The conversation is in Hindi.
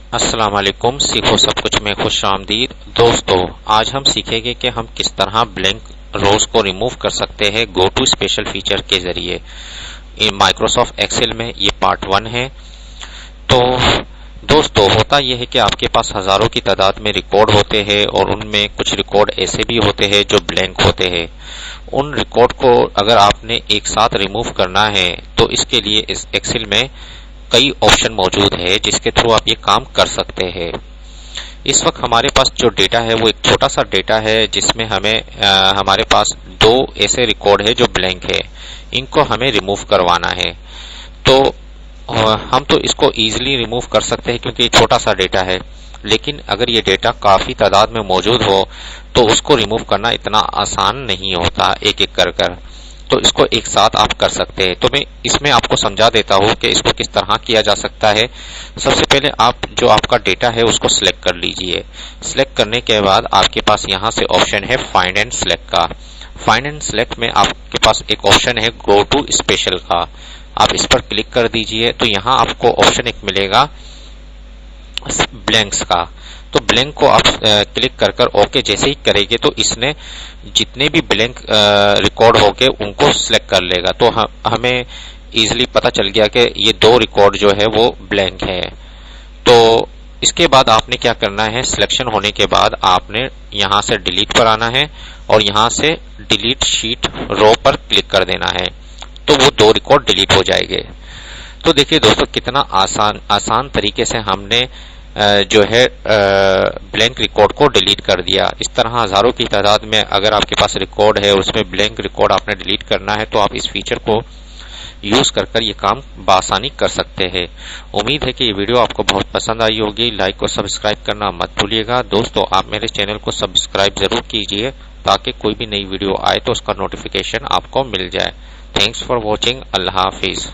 अस्सलाम वालेकुम। सीखो सब कुछ में खुश आमदीद। दोस्तों, आज हम सीखेंगे कि हम किस तरह ब्लैंक रोज को रिमूव कर सकते हैं गो टू स्पेशल फीचर के जरिए माइक्रोसॉफ्ट एक्सेल में। ये पार्ट 1 है। तो दोस्तों, होता यह है कि आपके पास हजारों की तादाद में रिकॉर्ड होते हैं और उनमें कुछ रिकॉर्ड ऐसे भी होते हैं जो ब्लैंक होते हैं। उन रिकॉर्ड को अगर आपने एक साथ रिमूव करना है तो इसके लिए इस एक्सेल में कई ऑप्शन मौजूद है जिसके थ्रू आप ये काम कर सकते हैं। इस वक्त हमारे पास जो डेटा है वो एक छोटा सा डेटा है जिसमें हमारे पास 2 ऐसे रिकॉर्ड है जो ब्लैंक है। इनको हमें रिमूव करवाना है। तो हम तो इसको इजीली रिमूव कर सकते हैं क्योंकि छोटा सा डेटा है, लेकिन अगर ये डेटा काफी तादाद में मौजूद हो तो उसको रिमूव करना इतना आसान नहीं होता एक एक कर। तो इसको एक साथ आप कर सकते हैं। तो मैं इसमें आपको समझा देता हूं कि इसको किस तरह किया जा सकता है। सबसे पहले आप जो आपका डेटा है उसको सिलेक्ट कर लीजिए। सिलेक्ट करने के बाद आपके पास यहां से ऑप्शन है फाइंड एंड सिलेक्ट का। फाइंड एंड सिलेक्ट में आपके पास एक ऑप्शन है गो टू स्पेशल का। आप इस पर क्लिक कर दीजिए तो यहां आपको ऑप्शन एक मिलेगा ब्लैंक्स का। तो ब्लैंक को आप क्लिक कर ओके जैसे ही करेंगे तो इसने जितने भी ब्लैंक रिकॉर्ड होंगे उनको सिलेक्ट कर लेगा। तो हमें इजीली पता चल गया कि ये 2 रिकॉर्ड जो है वो ब्लैंक है। तो इसके बाद आपने क्या करना है, सिलेक्शन होने के बाद आपने यहां से डिलीट पर आना है और यहां से डिलीट शीट रो पर क्लिक कर देना है। तो वो 2 रिकॉर्ड डिलीट हो जाएंगे। तो देखिए दोस्तों, कितना आसान तरीके से हमने जो है ब्लैंक रिकॉर्ड को डिलीट कर दिया। इस तरह हजारों की तादाद में अगर आपके पास रिकॉर्ड है और उसमें ब्लैंक रिकॉर्ड आपने डिलीट करना है तो आप इस फीचर को यूज कर ये काम बआसानी कर सकते हैं। उम्मीद है कि ये वीडियो आपको बहुत पसंद आई होगी। लाइक और सब्सक्राइब करना मत भूलिएगा। दोस्तों, आप मेरे चैनल को सब्सक्राइब जरूर कीजिए ताकि कोई भी नई वीडियो आए तो उसका नोटिफिकेशन आपको मिल जाए। Thanks for watching. Allah Hafiz.